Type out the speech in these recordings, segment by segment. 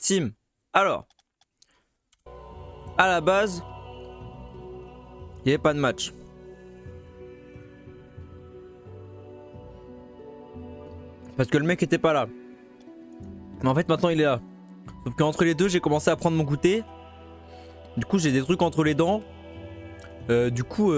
team. Alors, à la base, il n'y avait pas de match. Parce que le mec était pas là. Mais en fait, maintenant il est là. Sauf qu'entre les deux, j'ai commencé à prendre mon goûter. Du coup, j'ai des trucs entre les dents. Du coup,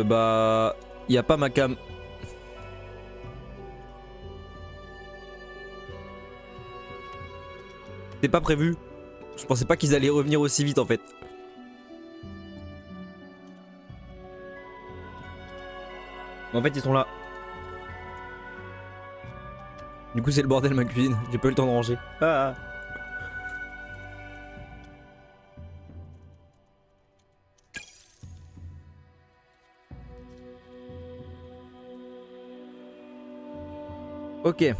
bah, il y a pas ma cam. C'était pas prévu. Je pensais pas qu'ils allaient revenir aussi vite en fait. Mais en fait, ils sont là. Du coup, c'est le bordel ma cuisine. J'ai pas eu le temps de ranger. Ah. Ok.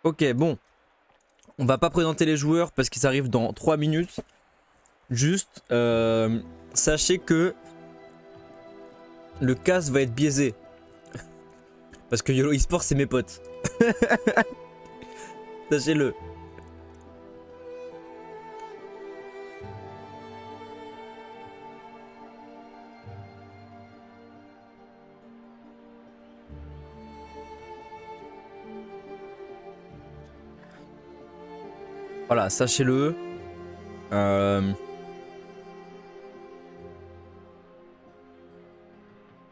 Ok, bon. On va pas présenter les joueurs parce qu'ils arrivent dans 3 minutes. Juste, sachez que le casse va être biaisé. Parce que YOLO eSport, c'est mes potes. Sachez-le. Voilà, sachez-le.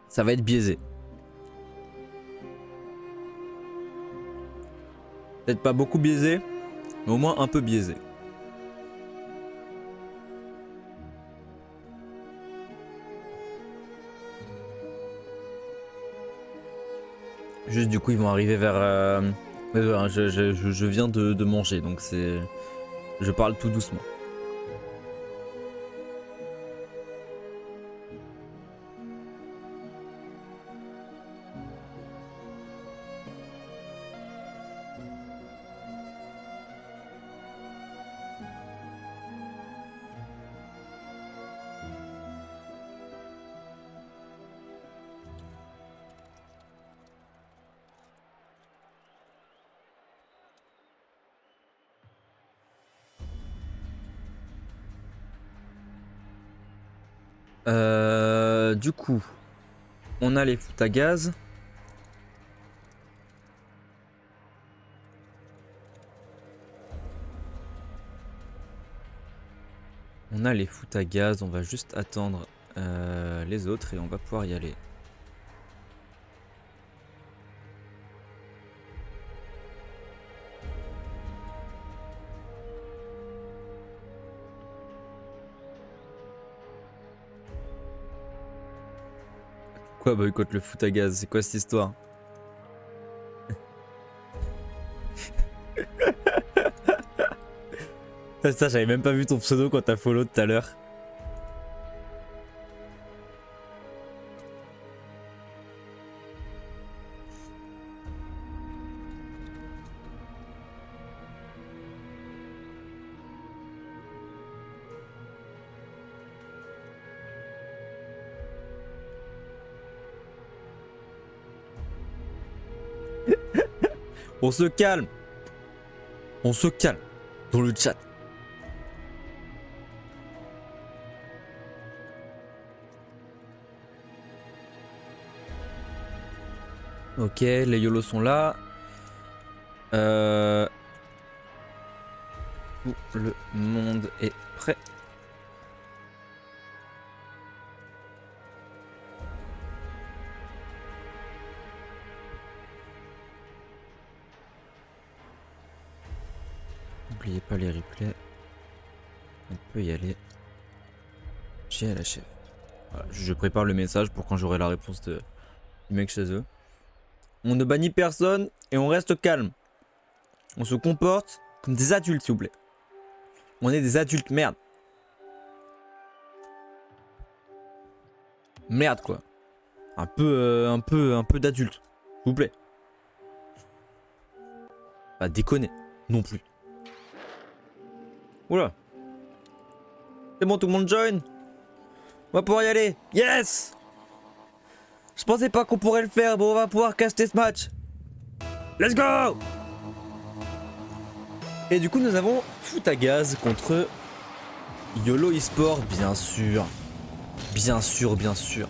Ça va être biaisé. Peut-être pas beaucoup biaisé, mais au moins un peu biaisé. Juste du coup ils vont arriver vers... je viens de manger, donc c'est... Je parle tout doucement. Du coup, on a les foot à gaz. On a les foot à gaz, on va juste attendre les autres et on va pouvoir y aller. Quoi boycott le foot à gaz? C'est quoi cette histoire? Ça, j'avais même pas vu ton pseudo quand t'as follow tout à l'heure. On se calme. On se calme dans le chat. Ok, les YOLO sont là. Tout le monde est prêt. N'oubliez pas les replays. On peut y aller. J'ai la chef. Voilà, je prépare le message pour quand j'aurai la réponse du mec chez eux. On ne bannit personne et on reste calme. On se comporte comme des adultes, s'il vous plaît. On est des adultes, merde. Merde, quoi. Un peu d'adulte, s'il vous plaît. Pas déconner, non plus. Oula. C'est bon, tout le monde join. On va pouvoir y aller. Yes. Je pensais pas qu'on pourrait le faire, mais on va pouvoir caster ce match. Let's go. Et du coup, nous avons foot à gaz contre YOLO eSport, bien sûr. Bien sûr, bien sûr.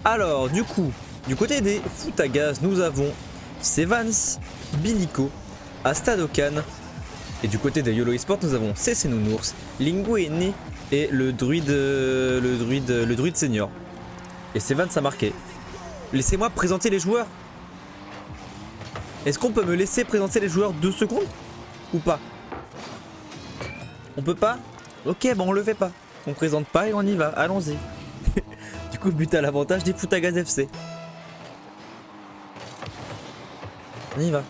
Alors, du coup, du côté des foot à gaz, nous avons Sevans, Bilico, Astadokan. Et du côté des YOLO eSport, nous avons CC Nounours, Linguini et le druide senior. Et Sevans a marqué. Laissez-moi présenter les joueurs. Est-ce qu'on peut me laisser présenter les joueurs 2 secondes? Ou pas? On peut pas? Ok, bon on le fait pas. On présente pas et on y va, allons-y. Du coup, but à l'avantage des foot à gaz FC. On y va.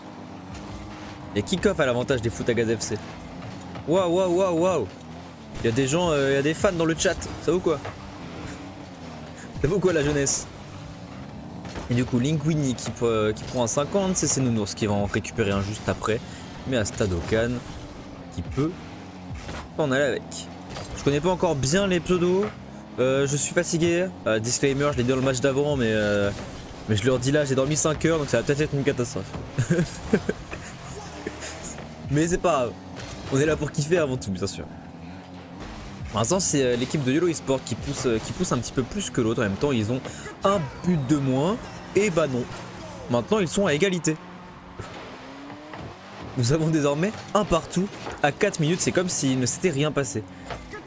Et kick-off à l'avantage des foot à gaz FC. Waouh, waouh, waouh, waouh. Il y a des gens, il y a des fans dans le chat. Ça vaut quoi? Ça vaut quoi la jeunesse? Et du coup, Linguini qui prend un 50, c'est Nounours qui va en récupérer un juste après. Mais Astadokan qui peut en aller avec. Je connais pas encore bien les pseudos. Je suis fatigué. Disclaimer, je l'ai dit dans le match d'avant, mais je leur dis là, j'ai dormi 5 heures, donc ça va peut-être être une catastrophe. Mais c'est pas grave. On est là pour kiffer avant tout, bien sûr. Pour l'instant, c'est l'équipe de YOLO eSport qui pousse un petit peu plus que l'autre. En même temps, ils ont un but de moins. Et bah non. Maintenant, ils sont à égalité. Nous avons désormais un partout à 4 minutes. C'est comme s'il ne s'était rien passé.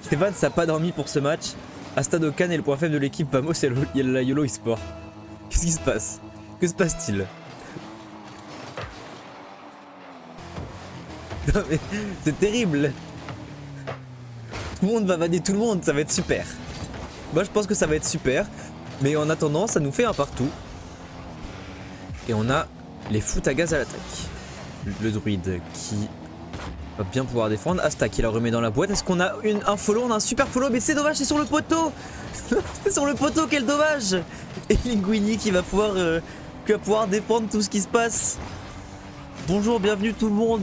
Sevans n'a pas dormi pour ce match. Astadokan est le point faible de l'équipe. Vamos, c'est la YOLO eSport. Qu'est-ce qui se passe? Que se passe-t-il? Non mais c'est terrible. Tout le monde va vanner tout le monde, ça va être super. Moi je pense que ça va être super. Mais en attendant, ça nous fait un partout. Et on a les foot à gaz à l'attaque. Le druide qui va bien pouvoir défendre. Asta qui la remet dans la boîte. Est-ce qu'on a un follow? On a un super follow, mais c'est dommage, c'est sur le poteau. C'est sur le poteau, quel dommage. Et Linguini qui va pouvoir défendre tout ce qui se passe. Bonjour, bienvenue tout le monde,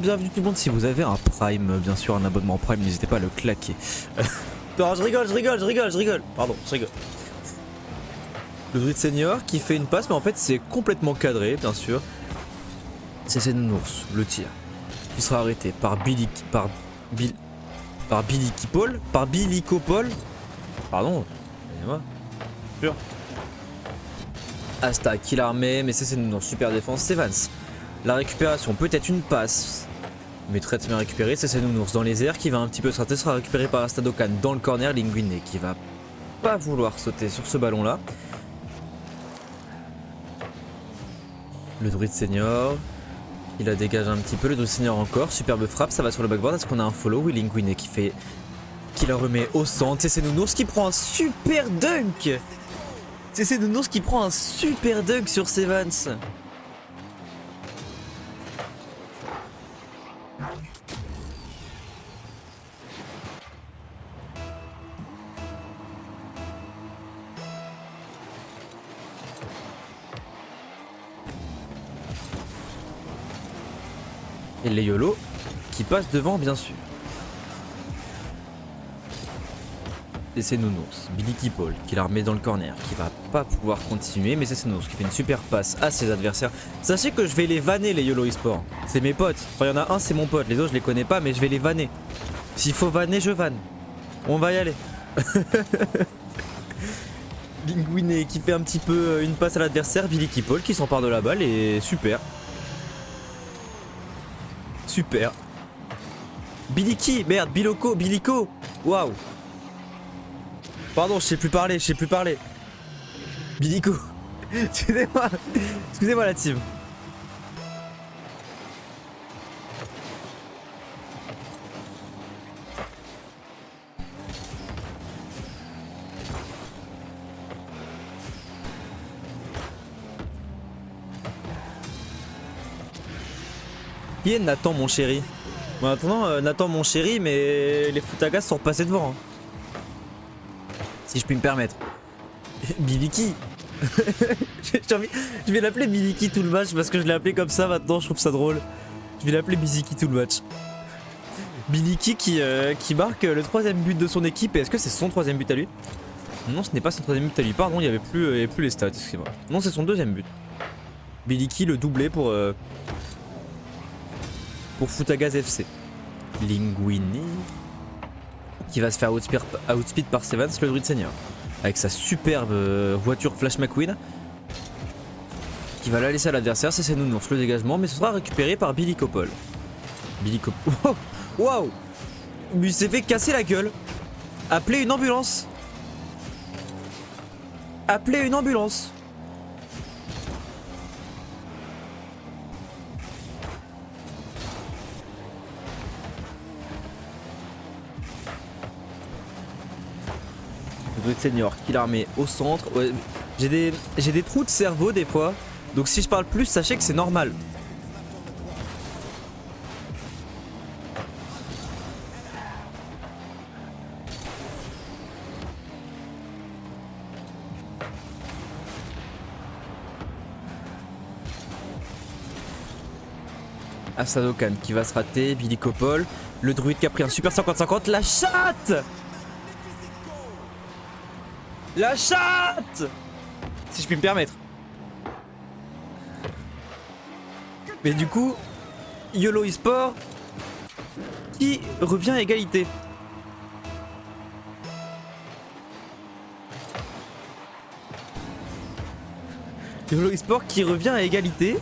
Si vous avez un Prime, bien sûr, un abonnement Prime, n'hésitez pas à le claquer. Non, je rigole. Pardon, je rigole. Le druide senior qui fait une passe, mais en fait c'est complètement cadré, bien sûr. C'est Nounours, le tir, qui sera arrêté par Billy Paul. Pardon, excusez-moi. Sûr. Asta qui la remet, mais c'est Nounours, super défense, c'est Vance. La récupération, peut-être une passe, mais très bien récupéré. C'est Nounours dans les airs qui va un petit peu se rater, sera récupéré par Astadokan dans le corner. Linguini qui va pas vouloir sauter sur ce ballon là. Le druide senior, il la dégage un petit peu. Le druide senior encore, superbe frappe, ça va sur le backboard. Est-ce qu'on a un follow? Oui, Linguini qui la remet au centre. C'est Nounours qui prend un super dunk. C'est Nounours qui prend un super dunk sur Sevans. Et les YOLO qui passent devant, bien sûr. Et c'est Nounours, Billy Paul qui la remet dans le corner, qui va pas pouvoir continuer, mais c'est Nounours qui fait une super passe à ses adversaires. Sachez que je vais les vanner, les YOLO eSport. C'est mes potes. Enfin, il y en a un, c'est mon pote. Les autres, je les connais pas, mais je vais les vanner. S'il faut vanner, je vanne. On va y aller. Linguini qui fait un petit peu une passe à l'adversaire, Billy Paul qui s'empare de la balle et super. Super. Biliki, merde, Bilico. Waouh. Pardon, je sais plus parler. Bilico. Excusez-moi la team. Qui est Nathan mon chéri? Bon, en attendant, Nathan mon chéri, mais les Futagas sont repassés devant. Hein. Si je puis me permettre. Biliki. Je vais l'appeler Biliki tout le match parce que je l'ai appelé comme ça maintenant, je trouve ça drôle. Je vais l'appeler Biliki tout le match. Biliki qui marque le 3ème but de son équipe. Et est-ce que c'est son 3ème but à lui? Non, ce n'est pas son 3ème but à lui. Pardon, il n'y avait plus les stats, excusez-moi. Non, c'est son 2ème but. Biliki le doublé pour Futagas FC. Linguini qui va se faire outspeed par Sevens, le druide seigneur. Avec sa superbe voiture Flash McQueen. Qui va la laisser à l'adversaire, c'est Nounours le dégagement, mais ce sera récupéré par Billy Copol. Billy Copol. Waouh! Il s'est fait casser la gueule. Appelez une ambulance. Appelez une ambulance. Le druide senior qui l'a remet au centre. Ouais, j'ai des trous de cerveau des fois. Donc si je parle plus, sachez que c'est normal. Asadokan qui va se rater, Billy Copol, le druide qui a pris un super 50-50, la chatte! La chatte! Si je puis me permettre. Mais du coup, YOLO eSport qui revient à égalité. YOLO eSport qui revient à égalité.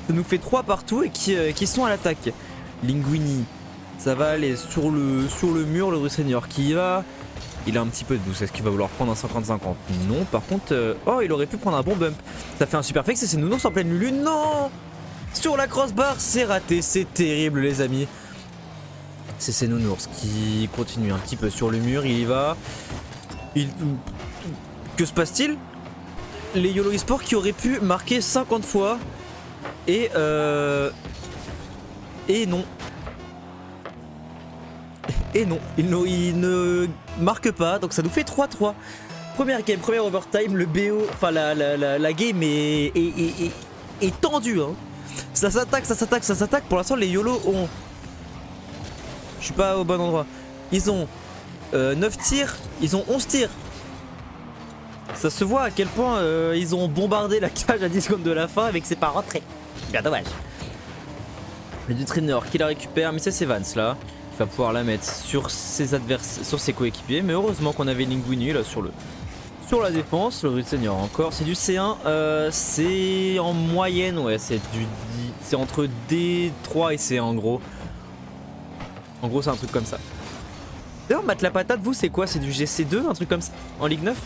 Ça nous fait 3 partout et qui sont à l'attaque. Linguini, ça va aller sur le mur, le druide senior qui y va. Il a un petit peu de douce, est-ce qu'il va vouloir prendre un 50-50? Non, par contre, oh il aurait pu prendre un bon bump. Ça fait un super fake, c'est Nounours en pleine lulu, non! Sur la crossbar, c'est raté, c'est terrible les amis. C'est Nounours qui continue un petit peu sur le mur, il y va. Que se passe-t-il? Les YOLO eSport qui auraient pu marquer 50 fois. Et non. Et non, il ne marque pas, donc ça nous fait 3-3. Première game, première overtime, le BO, enfin la game est tendue. Hein. Ça s'attaque. Pour l'instant, les YOLO ont... Je suis pas au bon endroit. Ils ont 9 tirs, ils ont 11 tirs. Ça se voit à quel point ils ont bombardé la cage à 10 secondes de la fin avec ses pas rentrés. Bien dommage. Le du trainer qui la récupère, mais c'est Evans là. Il va pouvoir la mettre sur ses adversaires, sur ses coéquipiers. Mais heureusement qu'on avait Linguini là sur la défense. Le druide senior encore. C'est du C1. C'est en moyenne, ouais. C'est entre D3 et C1 en gros. En gros, c'est un truc comme ça. D'ailleurs, Matt la patate, vous, c'est quoi? C'est du GC2, un truc comme ça? En Ligue 9?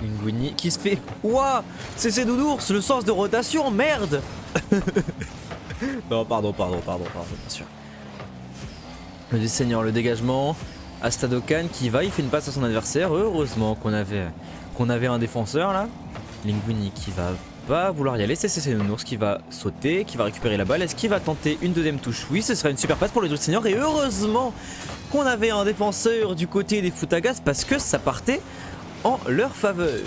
Linguini qui se fait... Ouah, c'est Nounours, le sens de rotation, merde. Non, pardon, bien sûr. Le seigneur, le dégagement. Astadokan qui va, il fait une passe à son adversaire. Heureusement qu'on avait un défenseur là. Linguini qui va pas vouloir y aller. C'est Nounours qui va sauter, qui va récupérer la balle. Est-ce qu'il va tenter une deuxième touche? Oui, ce sera une super passe pour le druide senior. Et heureusement qu'on avait un défenseur du côté des Futagas parce que ça partait en leur faveur.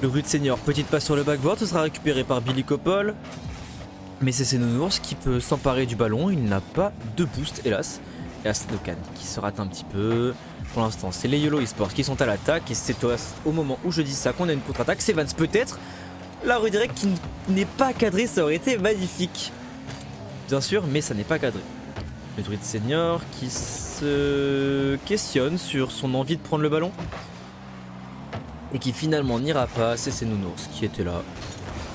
Le druide senior, petite passe sur le backboard, ce sera récupéré par Billy Copol. Mais c'est Nounours qui peut s'emparer du ballon, il n'a pas de boost hélas. Et Astadokan qui se rate un petit peu. Pour l'instant, c'est les YOLO eSports qui sont à l'attaque. Et c'est au moment où je dis ça qu'on a une contre-attaque. C'est Vance peut-être. La redirect qui n'est pas cadrée, ça aurait été magnifique. Bien sûr, mais ça n'est pas cadré. Le druide senior qui se questionne sur son envie de prendre le ballon. Et qui finalement n'ira pas. C'est Nounours qui était là.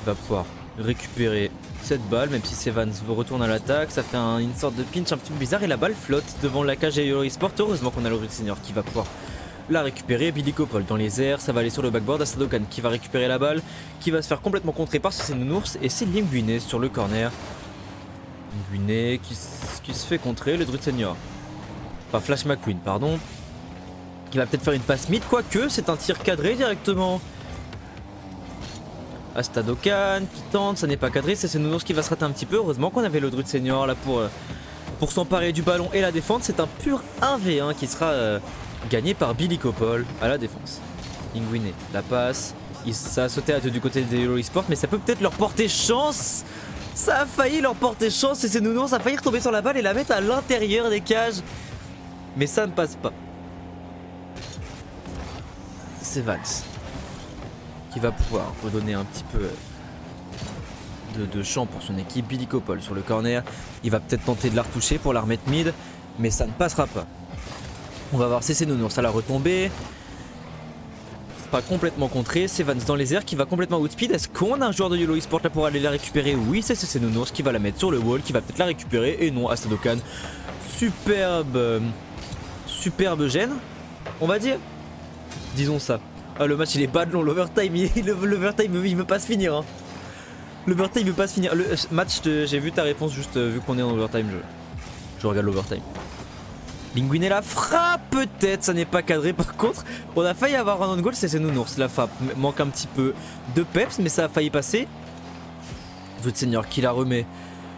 Il va pouvoir récupérer cette balle, même si Sevans retourne à l'attaque. Ça fait une sorte de pinch un petit peu bizarre. Et la balle flotte devant la cage à YOLO eSport. Heureusement qu'on a le druide senior qui va pouvoir la récupérer. Billy Copol dans les airs. Ça va aller sur le backboard. Asadokan qui va récupérer la balle. Qui va se faire complètement contrer par c'est Nounours. Et c'est Linguini sur le corner. Linguini qui se fait contrer. Le druide senior. Enfin, Flash McQueen, pardon. Qui va peut-être faire une passe mid, quoique c'est un tir cadré directement. Astadokan qui tente, ça n'est pas cadré, c'est Nounours qui va se rater un petit peu. Heureusement qu'on avait le Druide Senior là pour s'emparer du ballon et la défendre. C'est un pur 1v1 qui sera gagné par Billy Copol à la défense. Linguiné, la passe. Ça a sauté du côté des Yellow Esports, mais ça peut peut-être leur porter chance. Ça a failli leur porter chance et c'est Nounours a failli retomber sur la balle et la mettre à l'intérieur des cages. Mais ça ne passe pas. C'est Vance qui va pouvoir redonner un petit peu de champ pour son équipe. Billy Copol sur le corner. Il va peut-être tenter de la retoucher pour la remettre mid, mais ça ne passera pas. On va voir c'est Nounours à la retombée. Pas complètement contré, c'est Vance dans les airs qui va complètement outspeed. Est-ce qu'on a un joueur de Yellow Esports là pour aller la récupérer? Oui, c'est Nounours qui va la mettre sur le wall, qui va peut-être la récupérer. Et non, Astadokan. Superbe gêne, on va dire. Disons ça. Ah, le match il est pas long, l'overtime il veut pas se finir. Hein. L'overtime veut pas se finir. Le match, j'ai vu ta réponse juste vu qu'on est en overtime. Je regarde l'overtime. Linguiné la frappe peut-être, ça n'est pas cadré. Par contre, on a failli avoir un on goal, c'est Nounours. La frappe manque un petit peu de peps, mais ça a failli passer. Votre seigneur qui la remet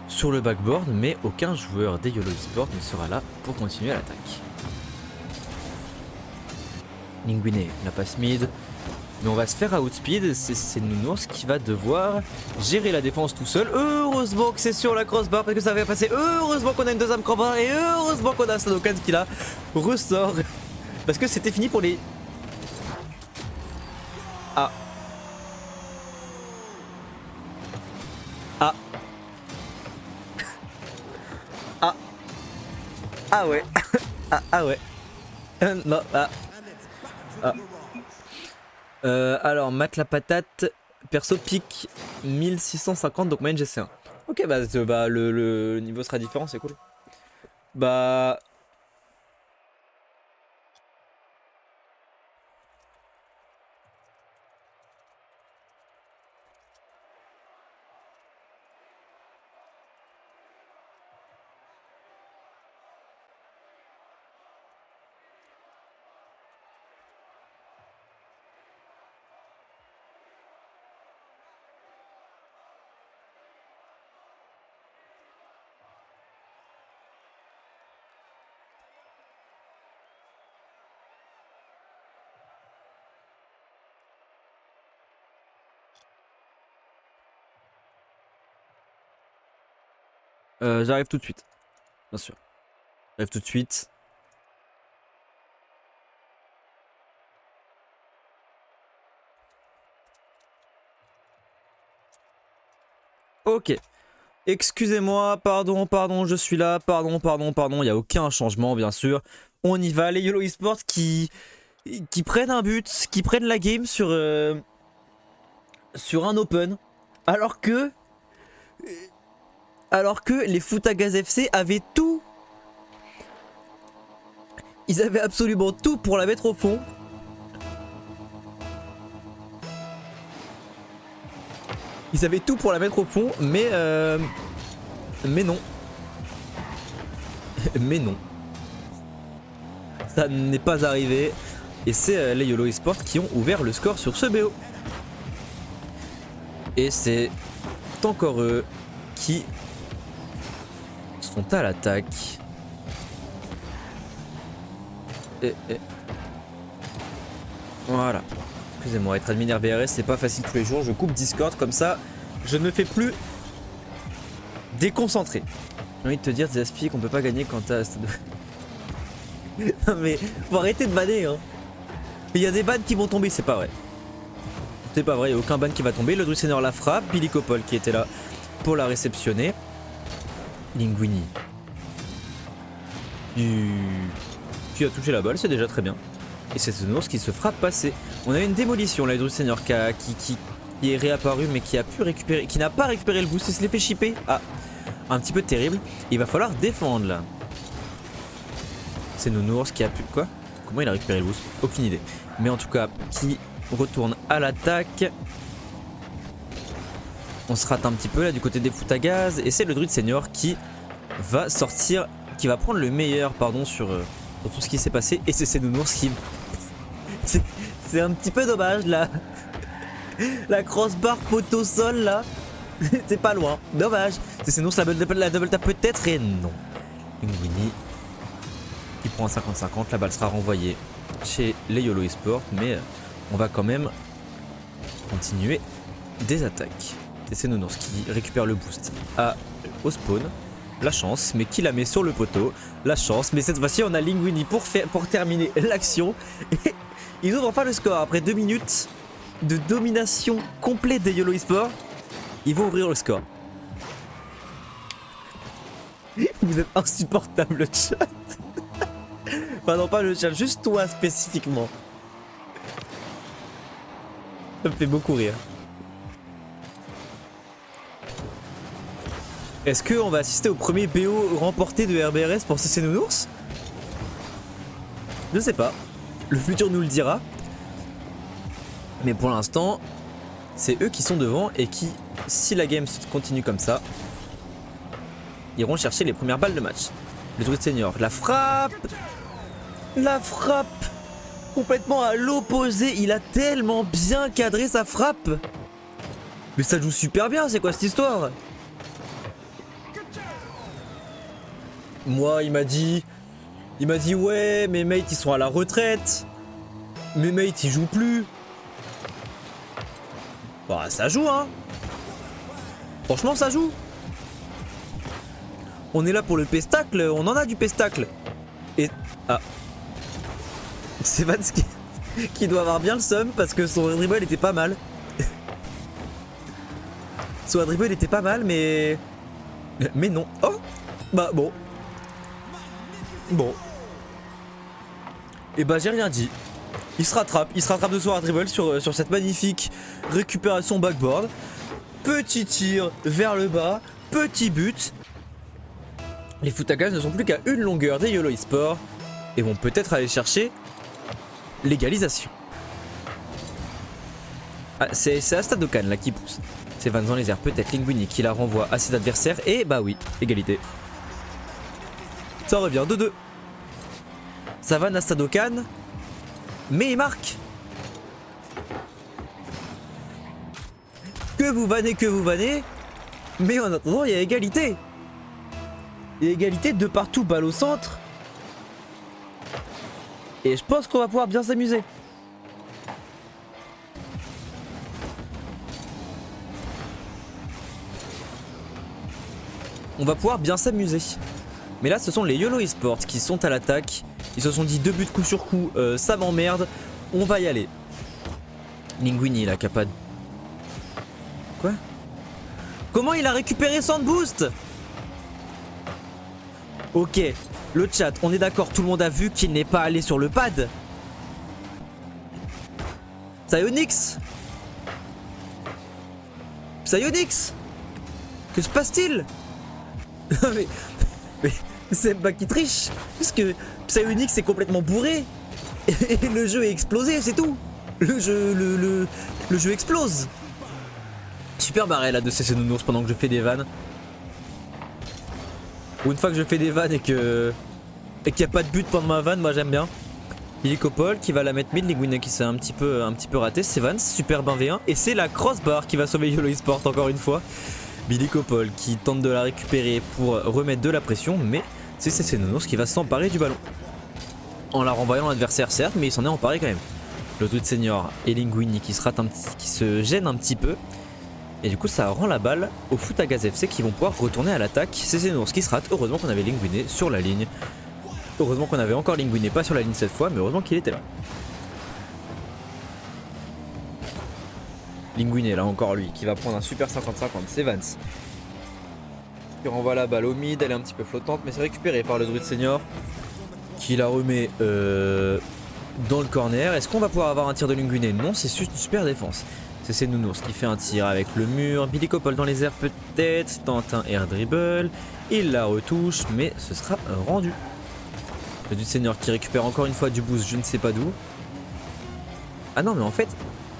sur le backboard, mais aucun joueur des Yellow Esports ne sera là pour continuer à l'attaque. Linguiné la passe mid, mais on va se faire outspeed. C'est Nounours qui va devoir gérer la défense tout seul. Heureusement que c'est sur la crossbar parce que ça va passer. Heureusement qu'on a une deuxième crossbar et heureusement qu'on a Astadokan qui la ressort parce que c'était fini pour les... Ah. Ah. Ah. Ah ouais. Ah ouais. Non, ah. Alors, Mac la patate, perso pique 1650, donc moyenne GC1. Ok, bah le niveau sera différent, c'est cool. Bah... j'arrive tout de suite, bien sûr. J'arrive tout de suite. Ok. Excusez-moi, pardon, je suis là, pardon, il n'y a aucun changement, bien sûr. On y va, les Yellow Esports qui prennent un but, qui prennent la game sur un open, alors que les Futagaz FC avaient tout. Ils avaient absolument tout pour la mettre au fond. Ils avaient tout pour la mettre au fond, mais non. Mais non. Ça n'est pas arrivé. Et c'est les Yellow Esports qui ont ouvert le score sur ce BO. Et c'est encore eux qui sont à l'attaque. Et... Voilà. Excusez-moi, être admin RBRS c'est pas facile tous les jours. Je coupe Discord comme ça, je ne me fais plus déconcentrer. J'ai envie de te dire, Zaspi, qu'on peut pas gagner quand t'as... Non mais, faut arrêter de banner hein. Il y a des bans qui vont tomber, c'est pas vrai. C'est pas vrai, il n'y a aucun ban qui va tomber. Le Druid Senior la frappe, Billy Copol qui était là pour la réceptionner. Linguini. Qui a touché la balle, c'est déjà très bien. Et c'est Nounours qui se fera passer. On a une démolition là, le Druid Senior qui est réapparu mais qui a pu récupérer, qui n'a pas récupéré le boost et se l'est fait chipper. Ah, un petit peu terrible. Il va falloir défendre là. C'est Nounours qui a pu... Quoi? Comment il a récupéré le boost? Aucune idée. Mais en tout cas, qui retourne à l'attaque. On se rate un petit peu là du côté des Futagaz. Et c'est le Druid Senior qui va sortir, qui va prendre le meilleur pardon sur tout ce qui s'est passé. Et c'est Nounours qui... c'est un petit peu dommage là. La crossbar poteau sol là. C'est pas loin. Dommage. C'est nous la double tap peut-être et non. Linguini qui prend un 50-50. La balle sera renvoyée chez les YOLO eSports. Mais on va quand même continuer des attaques. C'est Nounours qui récupère le boost au spawn. La chance, mais qui la met sur le poteau. La chance, mais cette fois-ci on a Linguini pour terminer l'action. Et ils ouvrent enfin le score après 2 minutes de domination complète des YOLO eSports. Ils vont ouvrir le score. Vous êtes insupportable le chat. Enfin non pas le chat, juste toi spécifiquement. Ça me fait beaucoup rire. Est-ce qu'on va assister au premier BO remporté de RBRS pour CC Nounours? Je sais pas. Le futur nous le dira. Mais pour l'instant, c'est eux qui sont devant et qui, si la game continue comme ça, iront chercher les premières balles de match. Le Druid Senior, la frappe complètement à l'opposé. Il a tellement bien cadré sa frappe. Mais ça joue super bien, c'est quoi cette histoire? Moi, il m'a dit ouais, mes mates ils sont à la retraite. Mes mates ils jouent plus. Bah, ça joue, hein. Franchement, ça joue. On est là pour le pestacle, on en a du pestacle. Et... ah. C'est Vance qui doit avoir bien le seum parce que son dribble était pas mal. Son dribble était pas mal, mais... mais non. Oh. Bah, bon. Bon. Et bah j'ai rien dit. Il se rattrape de son dribble sur cette magnifique récupération backboard. Petit tir vers le bas, petit but. Les Futagas ne sont plus qu'à une longueur des YOLO eSports et vont peut-être aller chercher l'égalisation. Ah, c'est Astadokan là qui pousse. C'est Vance dans les airs, peut-être Linguini qui la renvoie à ses adversaires et bah oui, égalité. Ça revient 2-2. Ça va Astadokan, mais il marque. Que vous vannez, mais en attendant il y a égalité. Il y a égalité de partout, balle au centre. Et je pense qu'on va pouvoir bien s'amuser. On va pouvoir bien s'amuser. Mais là ce sont les YOLO eSports qui sont à l'attaque. Ils se sont dit 2 buts coup sur coup, ça m'emmerde. On va y aller. Linguini là capable. Quoi? Comment il a récupéré son boost? Ok, le chat, on est d'accord, tout le monde a vu qu'il n'est pas allé sur le pad. Psyonix, que se passe-t-il? mais c'est pas qui triche, puisque Psyonix est complètement bourré et le jeu est explosé, c'est tout. Le jeu explose. Super barré là de CC Nounours pendant que je fais des vannes. Ou une fois que je fais des vannes et qu'il n'y a pas de but pendant ma vanne, moi j'aime bien. Helicopole qui va la mettre mid, Linguini qui s'est un petit peu raté, c'est Vance, superbe 1v1 et c'est la crossbar qui va sauver YOLO eSports encore une fois. Billy Copol qui tente de la récupérer pour remettre de la pression, mais c'est CC Nounours qui va s'emparer du ballon. En la renvoyant l'adversaire certes, mais il s'en est emparé quand même. Le Druid Senior et Linguini qui se gênent un petit peu. Et du coup ça rend la balle au Futagaz FC qui vont pouvoir retourner à l'attaque. C'est Nounours qui se rate. Heureusement qu'on avait Linguini sur la ligne. Heureusement qu'on avait encore Linguini pas sur la ligne cette fois, mais heureusement qu'il était là. Linguini là encore lui qui va prendre un super 50-50. C'est Vance qui renvoie la balle au mid. Elle est un petit peu flottante mais c'est récupéré par le Druid Senior qui la remet dans le corner. Est-ce qu'on va pouvoir avoir un tir de Linguini? Non, c'est juste une super défense. C'est Nounours qui fait un tir avec le mur. Billy Copol dans les airs peut-être. Tente un air dribble. Il la retouche, mais ce sera rendu. Le Druid Senior qui récupère encore une fois du boost, je ne sais pas d'où. Ah non, mais en fait...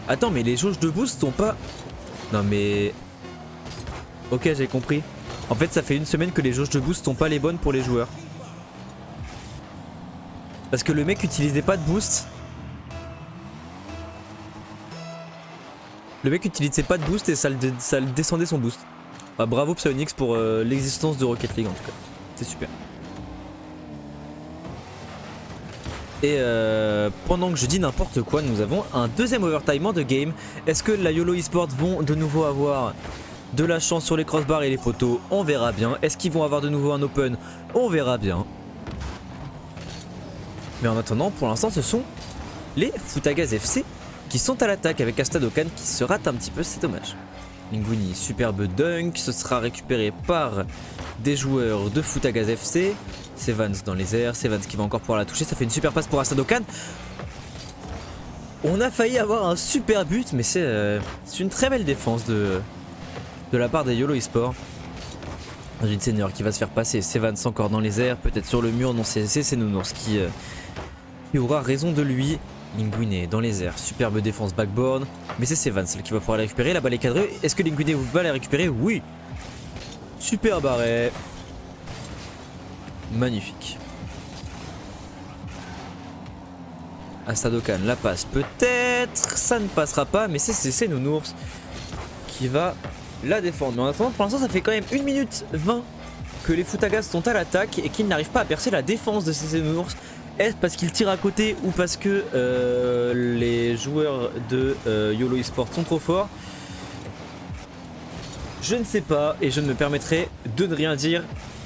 attends, mais les jauges de boost sont pas... non mais... ok, j'ai compris. En fait, ça fait une semaine que les jauges de boost sont pas les bonnes pour les joueurs. Parce que le mec utilisait pas de boost. Le mec utilisait pas de boost et ça le descendait son boost. Bah, bravo Psyonix pour l'existence de Rocket League en tout cas. C'est super. Et pendant que je dis n'importe quoi, nous avons un deuxième overtime de game. Est-ce que la YOLO Esports vont de nouveau avoir de la chance sur les crossbars et les poteaux? On verra bien. Est-ce qu'ils vont avoir de nouveau un open? On verra bien. Mais en attendant, pour l'instant, ce sont les Futagaz FC qui sont à l'attaque avec Astadokan qui se rate un petit peu, c'est dommage. Linguini, superbe dunk, ce sera récupéré par des joueurs de Futagaz FC. Sevans dans les airs, Sevans qui va encore pouvoir la toucher, ça fait une super passe pour Astadokan. On a failli avoir un super but, mais c'est une très belle défense de la part des YOLO Esports. Une senior qui va se faire passer, Sevans encore dans les airs, peut-être sur le mur, non c'est Nounours qui aura raison de lui. Linguini dans les airs, superbe défense backboard, mais c'est Sevans qui va pouvoir la récupérer, la balle est cadrée. Est-ce que Linguini va la récupérer? Oui. Superbe arrêt. Magnifique. Astadokan la passe peut-être, ça ne passera pas, mais c'est Nounours qui va la défendre. Mais en attendant, pour l'instant ça fait quand même 1 minute 20 que les Futagaz sont à l'attaque et qu'ils n'arrivent pas à percer la défense de ces Nounours. Est-ce parce qu'ils tirent à côté ou parce que les joueurs de YOLO Esports sont trop forts? Je ne sais pas et je ne me permettrai de ne rien dire.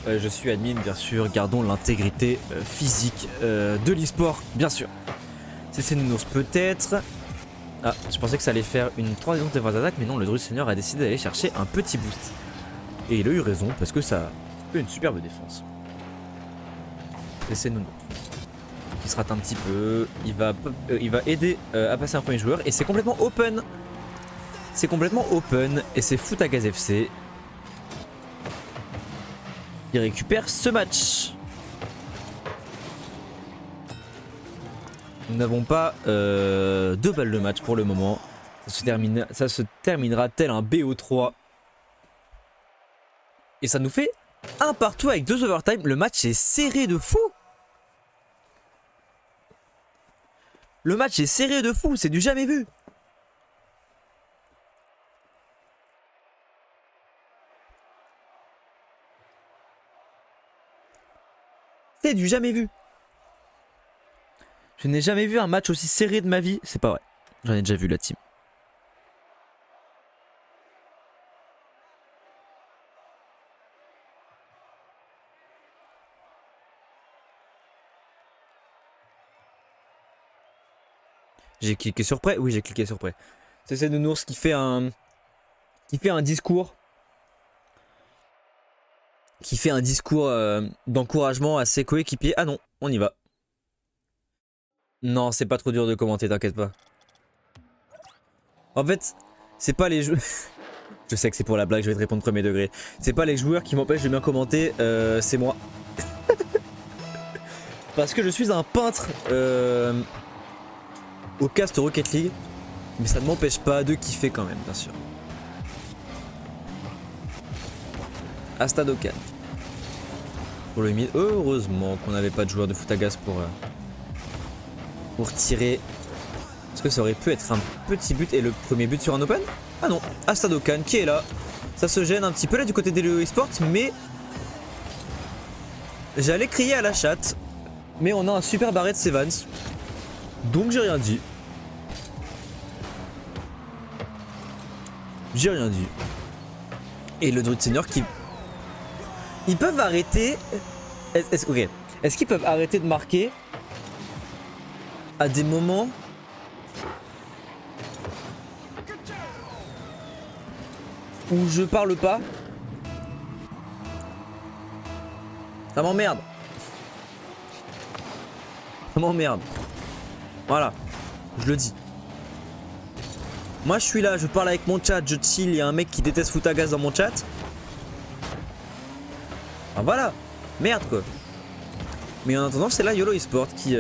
Je suis admin bien sûr, gardons l'intégrité physique de l'e-sport bien sûr. C'est Nounours peut-être. Ah, je pensais que ça allait faire une transition de défense d'attaque, mais non, le Druid Senior a décidé d'aller chercher un petit boost. Et il a eu raison parce que ça fait une superbe défense. Et c'est Nounours qui se rate un petit peu, il va aider à passer un premier joueur et c'est complètement open. C'est complètement open et c'est Futagaz FC qui récupère ce match. Nous n'avons pas 2 balles de match pour le moment. Ça se terminera tel un BO3. Et ça nous fait un partout avec 2 overtime. Le match est serré de fou. Le match est serré de fou, c'est du jamais vu. C'est du jamais vu. Je n'ai jamais vu un match aussi serré de ma vie. C'est pas vrai. J'en ai déjà vu la team. J'ai cliqué sur prêt. Oui, j'ai cliqué sur prêt. C'est Nounours qui fait un discours. Qui fait un discours d'encouragement à ses coéquipiers. Ah non, on y va. Non, c'est pas trop dur de commenter, t'inquiète pas. En fait, c'est pas les joueurs... Je sais que c'est pour la blague, je vais te répondre premier degré. C'est pas les joueurs qui m'empêchent de bien commenter, c'est moi. Parce que je suis un peintre au cast Rocket League. Mais ça ne m'empêche pas de kiffer quand même, bien sûr. Astadokan. Pour le mid, heureusement qu'on n'avait pas de joueur de Futagaz pour tirer. Parce que ça aurait pu être un petit but et le premier but sur un open. Ah non, Astadokan qui est là. Ça se gêne un petit peu là du côté des YOLO Esports, mais j'allais crier à la chatte. Mais on a un super barré de Sevans. Donc j'ai rien dit. J'ai rien dit. Et le Druid Senior qui... Ils peuvent arrêter... Est-ce qu'ils peuvent arrêter de marquer à des moments où je parle pas? Ça m'emmerde. Ça m'emmerde. Voilà, je le dis. Moi je suis là, je parle avec mon chat, je chill, il y a un mec qui déteste Futagaz dans mon chat. Ah voilà, merde quoi. Mais en attendant c'est là YOLO Esports qui...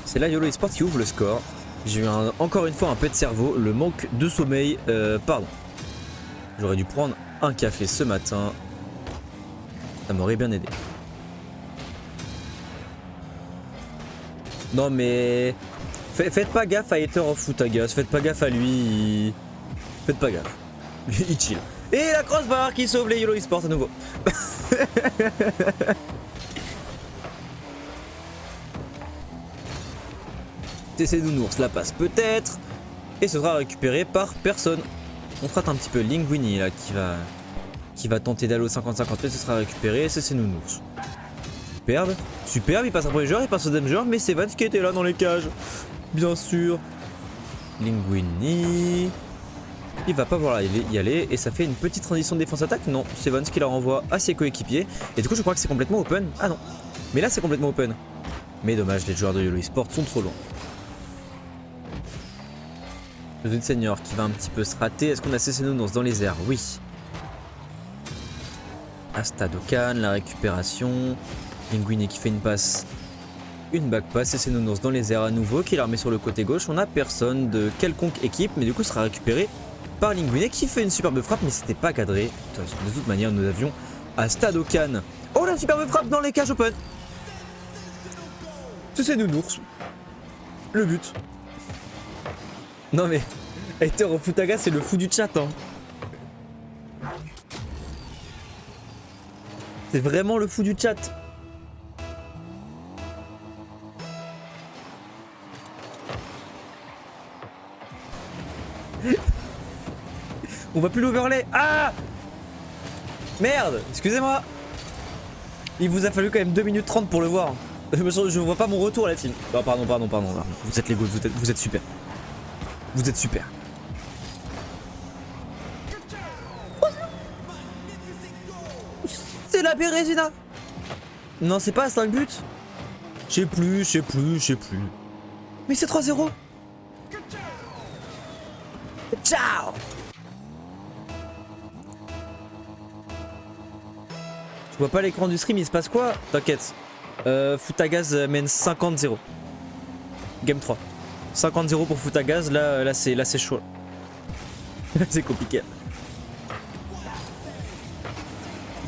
C'est là YOLO Esports qui ouvre le score. J'ai eu encore une fois un peu de cerveau, le manque de sommeil, pardon. J'aurais dû prendre un café ce matin. Ça m'aurait bien aidé. Non mais... Faites pas gaffe à Hater of Futagas, faites pas gaffe à lui. Faites pas gaffe. Il chill. Et la crossbar qui sauve les YOLO eSports à nouveau. TC Nounours la passe peut-être. Et ce sera récupéré par personne. On rate un petit peu Linguini là qui va tenter d'aller au 50-50 mais ce sera récupéré. C'est Nounours. Superbe. Superbe, il passe un premier joueur, il passe au deuxième joueur, mais c'est Vance qui était là dans les cages. Bien sûr. Linguini. Il va pas voir y aller et ça fait une petite transition de défense-attaque. Non, c'est Vance qui la renvoie à ses coéquipiers. Et du coup je crois que c'est complètement open. Ah non. Mais là c'est complètement open. Mais dommage, les joueurs de YOLO eSports sont trop loin. Le Zone Senior qui va un petit peu se rater. Est-ce qu'on a CC Nounours dans les airs? Oui. Astadokan, la récupération. Linguini qui fait une passe. Une back pass. CC Nounours dans les airs à nouveau. Qui la remet sur le côté gauche. On a personne de quelconque équipe. Mais du coup sera récupéré par Linguini qui fait une superbe frappe. Mais c'était pas cadré. De toute manière nous avions Astadokan. Oh la superbe frappe dans les cages open. CC Nounours. Le but. Non mais, Hater of Futagas c'est le fou du chat hein. C'est vraiment le fou du chat. On voit plus l'overlay. Ah merde, excusez-moi. Il vous a fallu quand même 2 minutes 30 pour le voir. Je vois pas mon retour la team. Oh, pardon. Vous êtes les gouttes, vous êtes super. Vous êtes super. C'est la Bérésina. Non, c'est pas à 5 buts. Je sais plus. Mais c'est 3-0. Ciao. Je vois pas l'écran du stream, il se passe quoi? T'inquiète. Futagaz mène 50-0. Game 3. 50-0 pour Futagaz, là c'est chaud. C'est compliqué.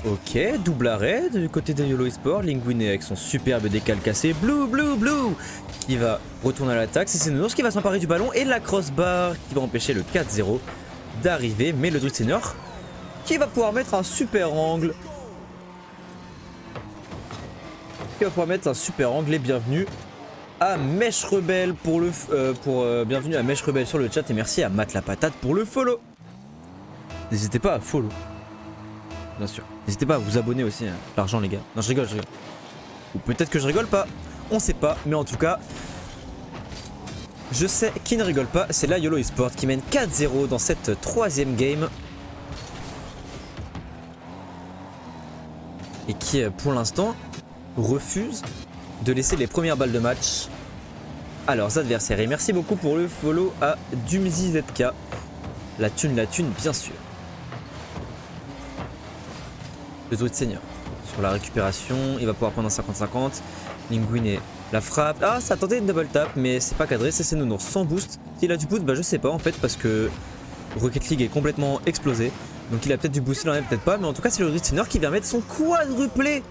Ok, double arrêt du côté de YOLO eSports. Linguini avec son superbe décal cassé. Blue. Qui va retourner à l'attaque. C'est Nounours qui va s'emparer du ballon. Et la crossbar qui va empêcher le 4-0 d'arriver. Mais le Druid Senior qui va pouvoir mettre un super angle. Et bienvenue à Mèche Rebelle pour le bienvenue à Mèche Rebelle sur le chat et merci à Matt la patate pour le follow. N'hésitez pas à follow. Bien sûr. N'hésitez pas à vous abonner aussi. Hein. L'argent les gars. Non je rigole. Ou peut-être que je rigole pas. On sait pas. Mais en tout cas, je sais qui ne rigole pas. C'est la YOLO eSports qui mène 4-0 dans cette 3ème game. Et qui pour l'instant refuse de laisser les premières balles de match à leurs adversaires. Et merci beaucoup pour le follow à Dumzi ZK. La thune bien sûr. Le Druid Senior sur la récupération, il va pouvoir prendre un 50-50. Linguini la frappe. Ah, ça a tenté une double tap, mais c'est pas cadré. C'est Nounours sans boost. S'il a du boost, bah je sais pas en fait, parce que Rocket League est complètement explosé. Donc il a peut-être du boost, il en a peut-être pas, mais en tout cas c'est le Druid Senior qui vient mettre son quadruplé.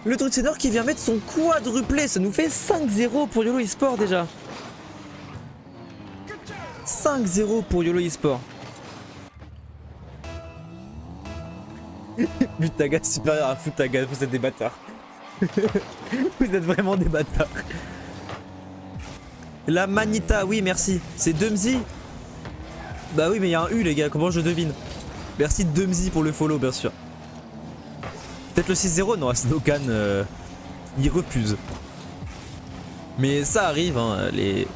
Le Druid Senior qui vient mettre son quadruplé. Ça nous fait 5-0 pour YOLO eSports déjà. 5-0 pour YOLO eSports. Futagas supérieur à Futagas, vous êtes des bâtards. Vous êtes vraiment des bâtards. La Manita, oui merci. C'est Dumzi. Bah oui mais il y a un U les gars, comment je devine? Merci Dumzi pour le follow bien sûr. Peut-être le 6-0, non, Astadokan il refuse. Mais ça arrive, hein, les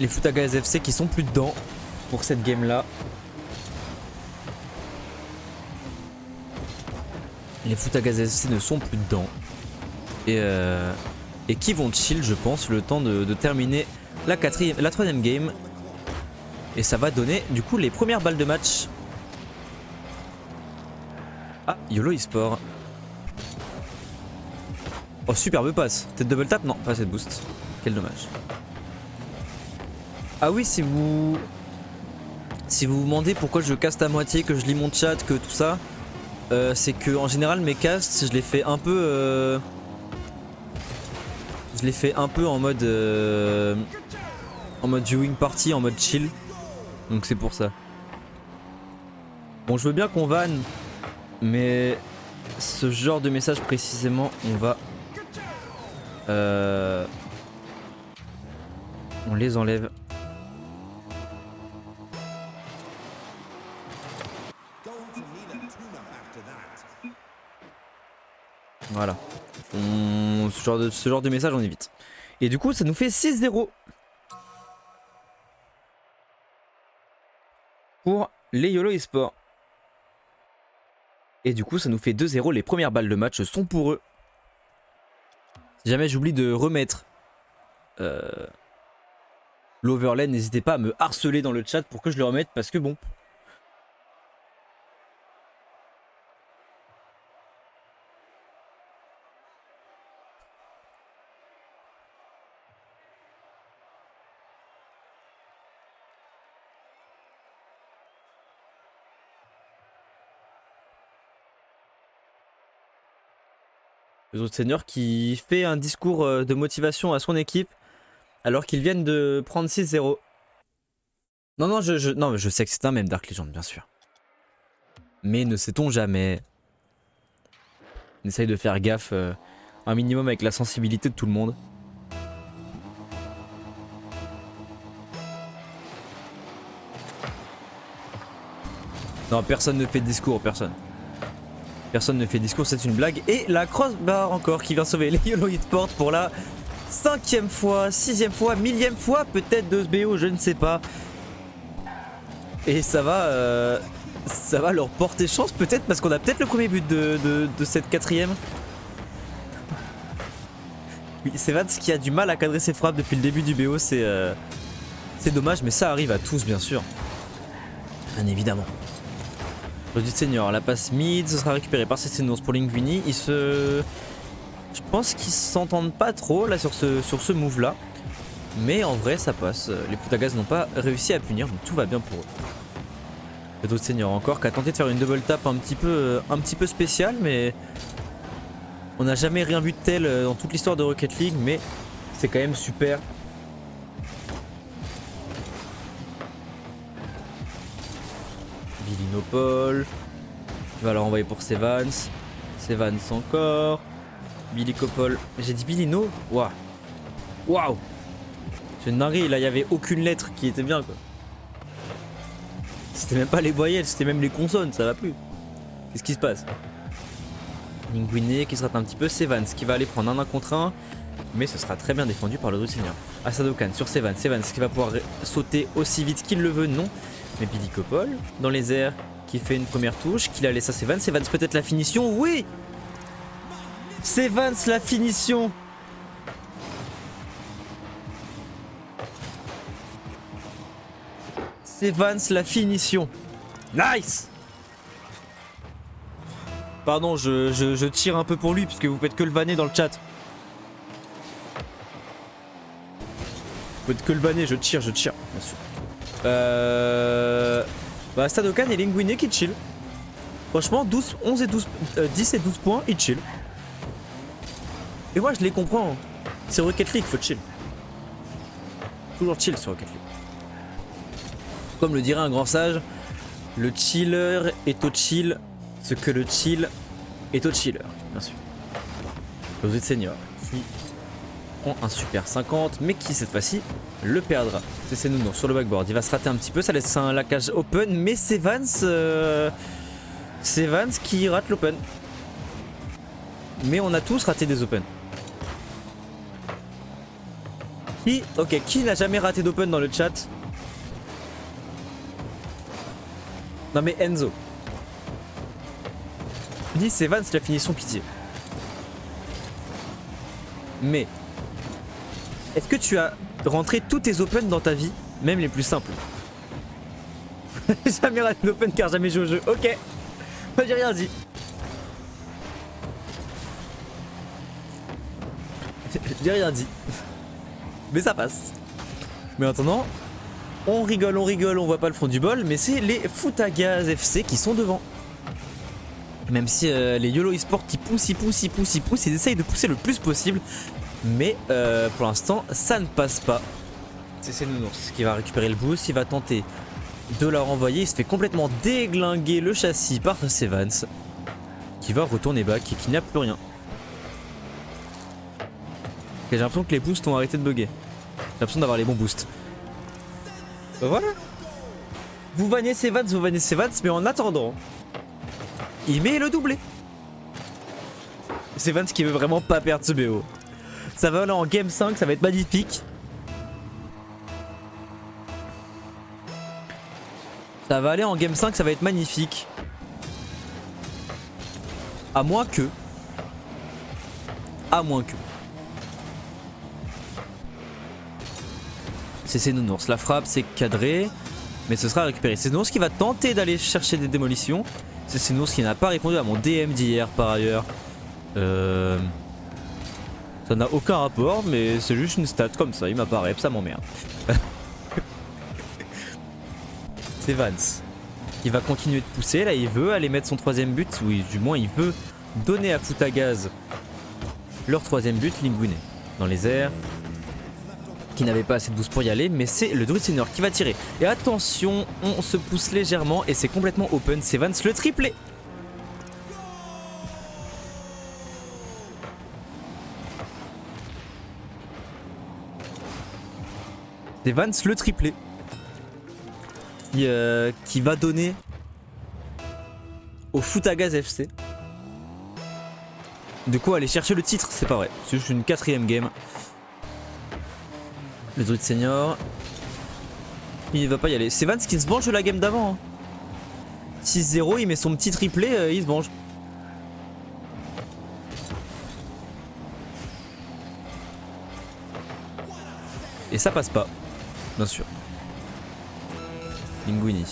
Futagaz FC qui sont plus dedans pour cette game là. Les Futagaz FC ne sont plus dedans. Et qui vont chill, je pense, le temps de terminer la 3ème game. Et ça va donner du coup les premières balles de match. Ah, YOLO eSports. Oh, superbe passe. Peut-être double tap? Non, pas cette boost. Quel dommage. Ah oui, si vous vous demandez pourquoi je caste à moitié, que je lis mon chat, que tout ça, c'est que en général mes casts, je les fais un peu... je les fais un peu en mode viewing party, en mode chill. Donc c'est pour ça. Bon, je veux bien qu'on vanne, mais ce genre de message précisément, on va... on les enlève. Voilà. Ce genre de message, on évite. Et du coup, ça nous fait 6-0. Pour les YOLO eSports. Et du coup, ça nous fait 2-0. Les premières balles de match sont pour eux. Si jamais j'oublie de remettre l'overlay, n'hésitez pas à me harceler dans le chat pour que je le remette parce que bon... Les autres seniors qui fait un discours de motivation à son équipe alors qu'ils viennent de prendre 6-0. Non, non, non, mais je sais que c'est un même Dark Legend, bien sûr. Mais ne sait-on jamais. On essaye de faire gaffe un minimum avec la sensibilité de tout le monde. Non, personne ne fait de discours, personne. Personne ne fait discours, c'est une blague. Et la crossbar encore qui vient sauver les YOLO eSports pour la 5e fois, 6e fois, 1000e fois peut-être de ce BO, je ne sais pas. Et ça va leur porter chance peut-être parce qu'on a peut-être le premier but de cette 4e. Oui, c'est Vance qui a du mal à cadrer ses frappes depuis le début du BO, c'est dommage mais ça arrive à tous bien sûr. Bien évidemment. Du senior, la passe mid, ce sera récupéré par Cessinos pour Linguini. Je pense qu'ils s'entendent pas trop là sur ce move là. Mais en vrai ça passe. Les Putagas n'ont pas réussi à punir, donc tout va bien pour eux. Le d'autres senior encore qui a tenté de faire une double tap un petit peu spéciale, mais on n'a jamais rien vu de tel dans toute l'histoire de Rocket League, mais c'est quand même super. Billinopol. Il va leur envoyer pour Sevans. Sevans encore. Billicopol. J'ai dit Billino. Waouh. Waouh. C'est une dinguerie. Là, il n'y avait aucune lettre qui était bien, quoi. C'était même pas les voyelles, c'était même les consonnes. Ça va plus. Qu'est-ce qui se passe? Linguini qui se rate un petit peu. Sevans qui va aller prendre un 1 contre 1. Mais ce sera très bien défendu par le Drusignor. Asadokan sur Sevans. Sevans qui va pouvoir sauter aussi vite qu'il le veut. Non. Mais Billicopol dans les airs qui fait une première touche, qui la laisse à Sevans. Sevans peut-être la finition, oui. Sevans la finition. Sevans la finition. Nice. Pardon, je tire un peu pour lui puisque vous faites que le vanner dans le chat. Vous faites que le vanner, je tire, bien sûr. Bah Stadokan et Linguini qui chill. Franchement 12, 11 et 12, 10 et 12 points, ils chill. Et moi je les comprends. C'est Rocket League, faut chill. Toujours chill sur Rocket League. Comme le dirait un grand sage, le chiller est au chill ce que le chill est au chiller, bien sûr. Vous êtes senior qui prend un super 50, mais qui cette fois-ci le perdra. C'est Nounours sur le backboard. Il va se rater un petit peu, ça laisse un laquage open, mais c'est Vance qui rate l'open. Mais on a tous raté des open. Qui n'a jamais raté d'open dans le chat? Non mais Enzo. Je dis c'est Vance la finition pitié. Mais est-ce que tu as rentré tous tes open dans ta vie, même les plus simples? Jamais raté d'open car jamais joué au jeu. Ok. Moi j'ai rien dit. J'ai rien dit. Mais ça passe. Mais en attendant, on rigole, on voit pas le fond du bol, mais c'est les Futagas FC qui sont devant. Même si les YOLO eSports ils poussent, ils essayent de pousser le plus possible. Mais pour l'instant ça ne passe pas. C'est Nounours qui va récupérer le boost, il va tenter de la renvoyer. Il se fait complètement déglinguer le châssis par Sevans, qui va retourner back et qui n'a plus rien. J'ai l'impression que les boosts ont arrêté de bugger. J'ai l'impression d'avoir les bons boosts. Voilà. Vous vannez Sevans, mais en attendant, il met le doublé. Sevans qui veut vraiment pas perdre ce BO. Ça va aller en game 5, ça va être magnifique. Ça va aller en game 5, ça va être magnifique. À moins que. C'est Nounours. La frappe, c'est cadré. Mais ce sera récupéré. C'est Nounours qui va tenter d'aller chercher des démolitions. C'est Nounours qui n'a pas répondu à mon DM d'hier par ailleurs. Ça n'a aucun rapport, mais c'est juste une stat comme ça. Il m'apparaît, ça m'emmerde. C'est Vance qui va continuer de pousser. Là, il veut aller mettre son troisième but. Oui, du moins, il veut donner à Futagaz leur troisième but. Linguiné dans les airs, qui n'avait pas assez de boost pour y aller. Mais c'est le Druid Senior qui va tirer. Et attention, on se pousse légèrement et c'est complètement open. C'est Vance le triplé. C'est Vance le triplé. Qui va donner au Futagaz FC de quoi aller chercher le titre. C'est pas vrai, c'est juste une 4ème game. Le Druid Senior, il va pas y aller. C'est Vance qui se venge de la game d'avant, hein. 6-0, il met son petit triplé, il se venge. Et ça passe pas, bien sûr. Linguini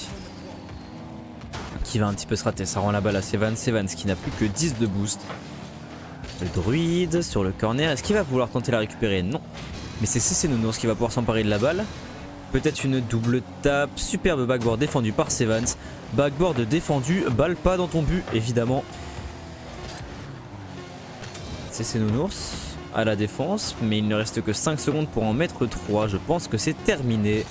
qui va un petit peu se rater, ça rend la balle à Sevans. Sevans qui n'a plus que 10 de boost. Le druide sur le corner, est-ce qu'il va vouloir tenter la récupérer? Non. Mais c'est Nounours qui va pouvoir s'emparer de la balle. Peut-être une double tape, superbe backboard défendu par Sevans. Backboard défendu, balle pas dans ton but évidemment. C'est Nounours à la défense, mais il ne reste que 5 secondes pour en mettre 3, je pense que c'est terminé.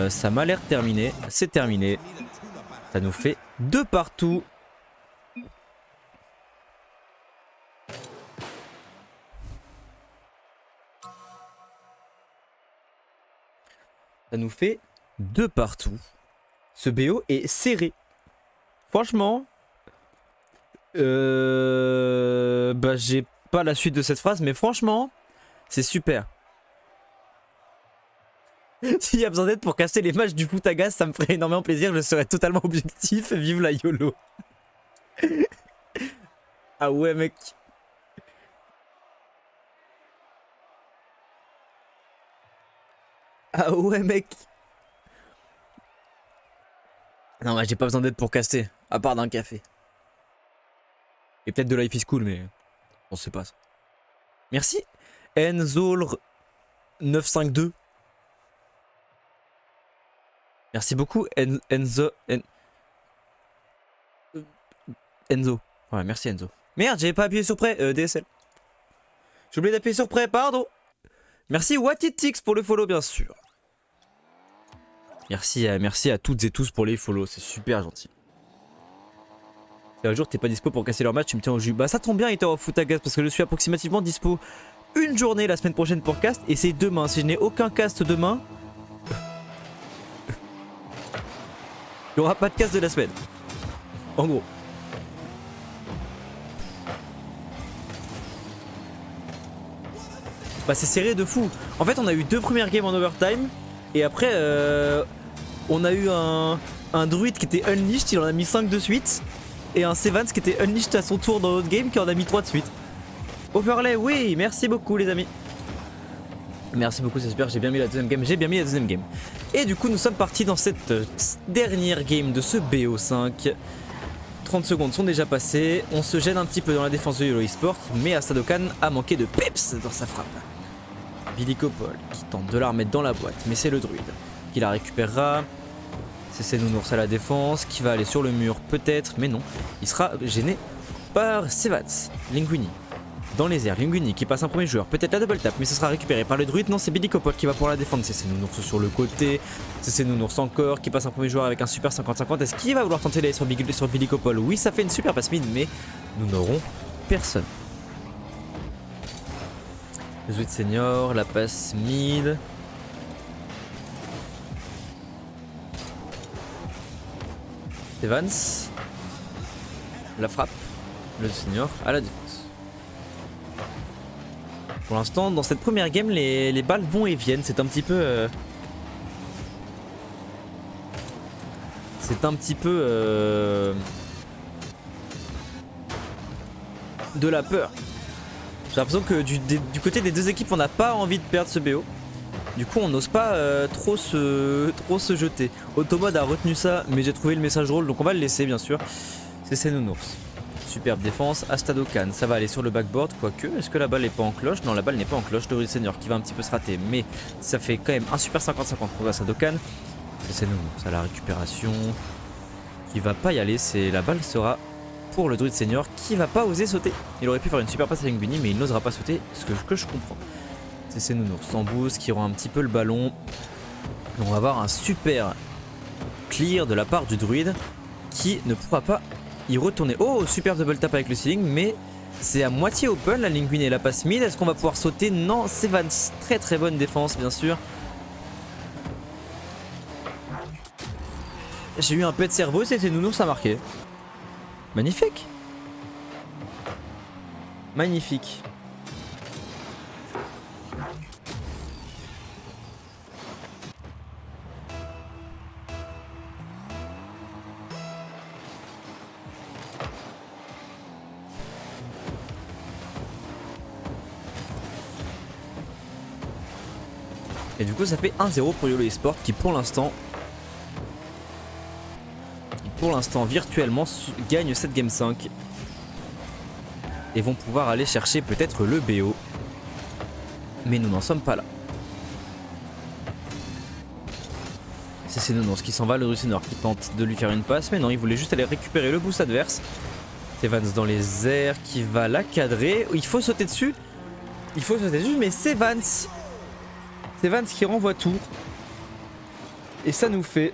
Ça m'a l'air terminé, c'est terminé. Ça nous fait 2 partout. Ça nous fait 2 partout. Ce BO est serré. Franchement, bah j'ai pas la suite de cette phrase, mais franchement, c'est super. S'il y a besoin d'aide pour casser les matchs du Futagaz, ça me ferait énormément plaisir, je serais totalement objectif. Vive la YOLO. Ah ouais mec. Ah ouais mec. Non mais j'ai pas besoin d'aide pour casser, à part d'un café. Et peut-être de Life is Cool, mais on sait pas ça. Merci Enzolr 952. Merci beaucoup Enzo. Ouais, merci Enzo. Merde, j'avais pas appuyé sur prêt, DSL. J'ai oublié d'appuyer sur prêt, pardon. Merci Watitix pour le follow, bien sûr. Merci à toutes et tous pour les follow, c'est super gentil. Si un jour t'es pas dispo pour casser leur match, tu me tiens au jus. Bah ça tombe bien, il était au Futagaz parce que je suis approximativement dispo une journée la semaine prochaine pour cast et c'est demain. Si je n'ai aucun cast demain, il n'y aura pas de cast de la semaine. En gros. Bah c'est serré de fou. En fait on a eu 2 premières games en overtime. Et après on a eu un druide qui était unleashed, il en a mis 5 de suite. Et un Sevans qui était unleashed à son tour dans l'autre game qui en a mis 3 de suite. Overlay, oui, merci beaucoup les amis. Merci beaucoup, c'est super, j'ai bien mis la deuxième game, Et du coup nous sommes partis dans cette dernière game de ce BO5. 30 secondes sont déjà passées, on se gêne un petit peu dans la défense de YOLO eSports, mais Asadokan a manqué de peps dans sa frappe. Billy Copol qui tente de la remettre dans la boîte, mais c'est le druide qui la récupérera. C'est Nounours à la défense qui va aller sur le mur peut-être, mais non. Il sera gêné par Sevans. Linguini dans les airs, Linguini qui passe un premier joueur, peut-être la double tap, mais ce sera récupéré par le druide. Non, c'est Billy Copol qui va pour la défendre. C'est Nounours sur le côté, c'est Nounours encore qui passe un premier joueur avec un super 50-50. Est-ce qu'il va vouloir tenter d'aller sur Billy Copol? Oui, ça fait une super passe mid, mais nous n'aurons personne. Le druide senior, la passe mid. Evans, la frappe, le senior à la défense. Pour l'instant, dans cette première game, les balles vont et viennent. C'est un petit peu... de la peur. J'ai l'impression que du côté des deux équipes, on n'a pas envie de perdre ce BO. Du coup, on n'ose pas trop se jeter. Automode a retenu ça, mais j'ai trouvé le message drôle, donc on va le laisser, bien sûr. C'est Nounours. Superbe défense, Astadokan, ça va aller sur le backboard, quoique, est-ce que la balle n'est pas en cloche? Non, la balle n'est pas en cloche, le senior qui va un petit peu se rater, mais ça fait quand même un super 50-50 pour Astadokan. C'est Nounours à la récupération, qui va pas y aller, la balle sera pour le druide senior, qui va pas oser sauter. Il aurait pu faire une super passe à Linguini, mais il n'osera pas sauter, ce que je comprends. C'est Nounours sans boost, qui rend un petit peu le ballon. On va avoir un super clear de la part du druide, qui ne pourra pas y retourner. Oh, super double tap avec le ceiling, mais c'est à moitié open la Linguini et la passe mid. Est-ce qu'on va pouvoir sauter? Non, c'est Vance. Très très bonne défense, bien sûr. J'ai eu un peu de cerveau, c'était Nounours à marquer. Magnifique. Magnifique. Et du coup ça fait 1-0 pour YOLO Esport qui pour l'instant virtuellement gagne cette game 5 et vont pouvoir aller chercher peut-être le BO, mais nous n'en sommes pas là. C'est Nounours qui s'en va, le Russenor qui tente de lui faire une passe, mais non, il voulait juste aller récupérer le boost adverse. C'est Vance dans les airs qui va la cadrer, il faut sauter dessus, mais c'est Vance. C'est Vance qui renvoie tout. Et ça nous fait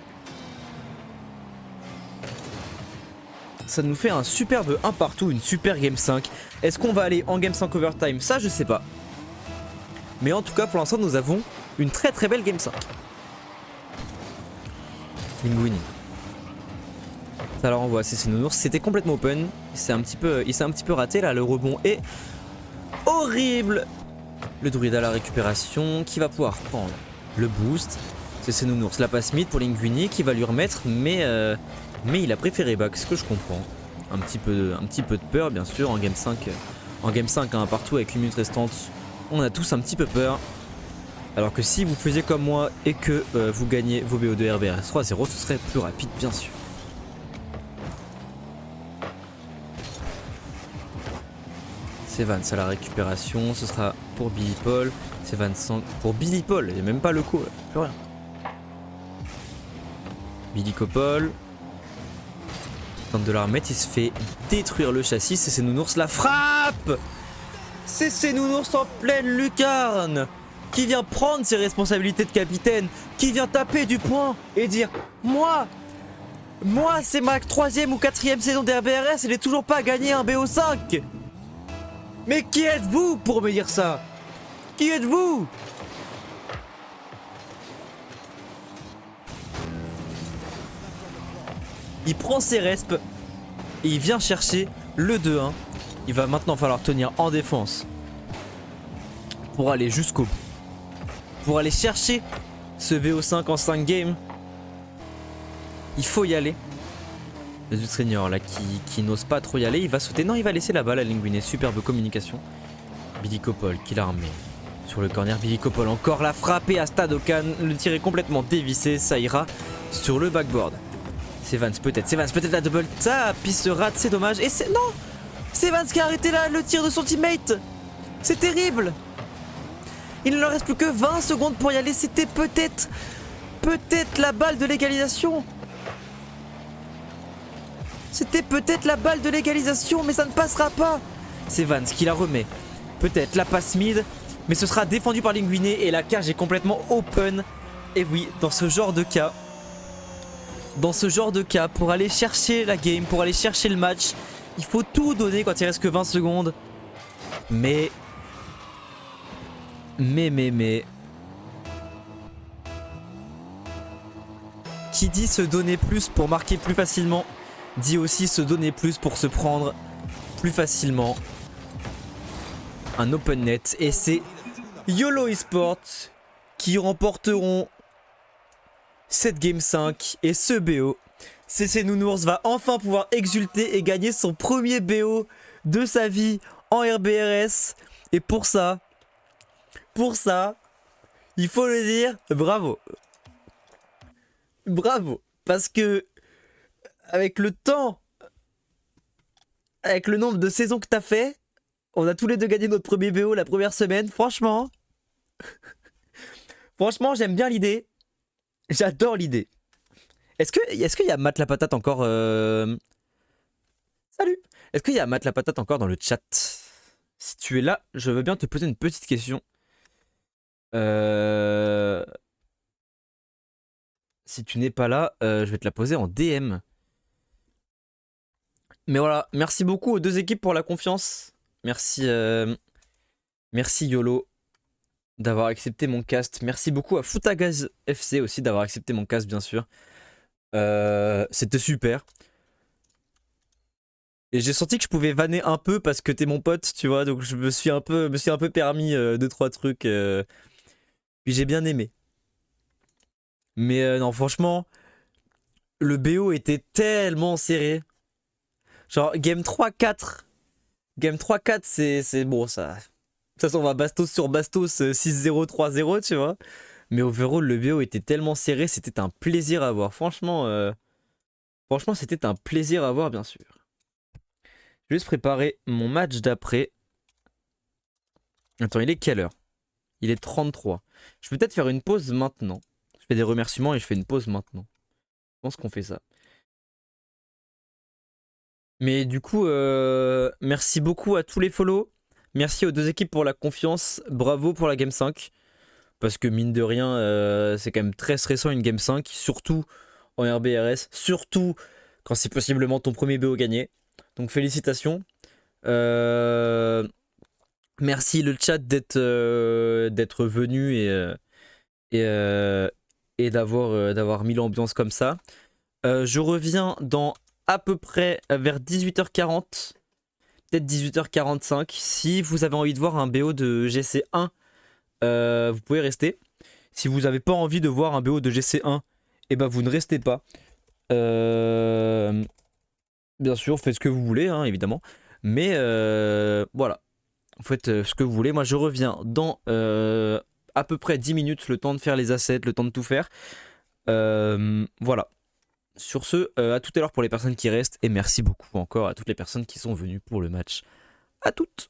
un superbe 1 partout, une super game 5. Est-ce qu'on va aller en game 5 overtime? Ça je sais pas. Mais en tout cas pour l'instant nous avons une très très belle game 5. Linguini. Ça la renvoie, c'est Nounours. C'était complètement open. Il s'est un petit peu raté là, le rebond est horrible. Le druide à la récupération qui va pouvoir prendre le boost. C'est Nounours, la passe mid pour Linguini qui va lui remettre, mais il a préféré back, ce que je comprends. Un petit peu de peur bien sûr en game 5. En game 5 hein, partout avec une minute restante, on a tous un petit peu peur. Alors que si vous faisiez comme moi et que vous gagnez vos BO de RBRS 3-0, ce serait plus rapide bien sûr. C'est Vance à la récupération, ce sera pour Billy Paul. C'est Vance pour Billy Paul, il n'y a même pas le coup, plus rien. Billy Copol tente de la remettre, il se fait détruire le châssis. C'est Nounours, la frappe. C'est Nounours en pleine lucarne qui vient prendre ses responsabilités de capitaine, qui vient taper du poing et dire moi c'est ma 3e ou 4e saison d'RBRS, il n'est toujours pas gagné un BO5. Mais qui êtes-vous pour me dire ça? Qui êtes-vous? Il prend ses resps et il vient chercher le 2-1. Il va maintenant falloir tenir en défense pour aller jusqu'au bout. Pour aller chercher ce VO5 en 5 games. Il faut y aller. Le senior là qui n'ose pas trop y aller, il va sauter. Non, il va laisser la balle à Linguini. Superbe communication. Billy Copol qui la remet sur le corner. Billy Copol encore la frappée à Stadokan. Le tir est complètement dévissé. Ça ira sur le backboard. C'est Vance peut-être la double tap. Il se rate, c'est dommage. Et c'est. Non! C'est Vance qui a arrêté là le tir de son teammate. C'est terrible. Il ne leur reste plus que 20 secondes pour y aller. C'était peut-être la balle de l'égalisation. C'était peut-être la balle de l'égalisation, mais ça ne passera pas. C'est Vance qui la remet. Peut-être la passe mid, mais ce sera défendu par Linguiné et la cage est complètement open. Et oui, dans ce genre de cas, pour aller chercher la game, pour aller chercher le match, il faut tout donner quand il reste que 20 secondes. Mais... Qui dit se donner plus pour marquer plus facilement, dit aussi se donner plus pour se prendre plus facilement un open net. Et c'est YOLO Esports qui remporteront cette Game 5 et ce BO. CC Nounours va enfin pouvoir exulter et gagner son premier BO de sa vie en RBRS. Et pour ça, il faut le dire, bravo. Bravo. Parce que avec le temps, avec le nombre de saisons que t'as fait, on a tous les deux gagné notre premier BO la première semaine. Franchement, j'aime bien l'idée. J'adore l'idée. Est-ce qu'il y a Matt la patate encore Salut. Est-ce qu'il y a Matt la patate encore dans le chat? Si tu es là, je veux bien te poser une petite question. Si tu n'es pas là, je vais te la poser en DM. Mais voilà, merci beaucoup aux deux équipes pour la confiance. Merci, merci YOLO d'avoir accepté mon cast. Merci beaucoup à Futagaz FC aussi d'avoir accepté mon cast, bien sûr. C'était super. Et j'ai senti que je pouvais vanner un peu parce que t'es mon pote, tu vois. Donc je me suis un peu permis 2-3 trucs. Puis j'ai bien aimé. Mais non, franchement, le BO était tellement serré. Genre, game 3-4. Game 3-4, c'est bon, ça. De toute façon, on va bastos sur bastos 6-0, 3-0, tu vois. Mais overall, le BO était tellement serré, c'était un plaisir à voir. Franchement, c'était un plaisir à voir, bien sûr. Je vais juste préparer mon match d'après. Attends, il est quelle heure? Il est 33. Je vais peut-être faire une pause maintenant. Je fais des remerciements et je fais une pause maintenant. Je pense qu'on fait ça. Mais du coup, merci beaucoup à tous les follow. Merci aux deux équipes pour la confiance. Bravo pour la Game 5. Parce que mine de rien, c'est quand même très stressant une Game 5. Surtout en RBRS. Surtout quand c'est possiblement ton premier BO gagné. Donc félicitations. Merci le chat d'être venu et d'avoir mis l'ambiance comme ça. Je reviens dans à peu près vers 18h40, peut-être 18h45. Si vous avez envie de voir un BO de GC1, vous pouvez rester. Si vous n'avez pas envie de voir un BO de GC1, et ben vous ne restez pas. Bien sûr, faites ce que vous voulez, hein, évidemment. Mais voilà, faites ce que vous voulez. Moi, je reviens dans à peu près 10 minutes, le temps de faire les assets, le temps de tout faire. Voilà. Sur ce, à tout à l'heure pour les personnes qui restent. Et merci beaucoup encore à toutes les personnes qui sont venues pour le match. À toutes!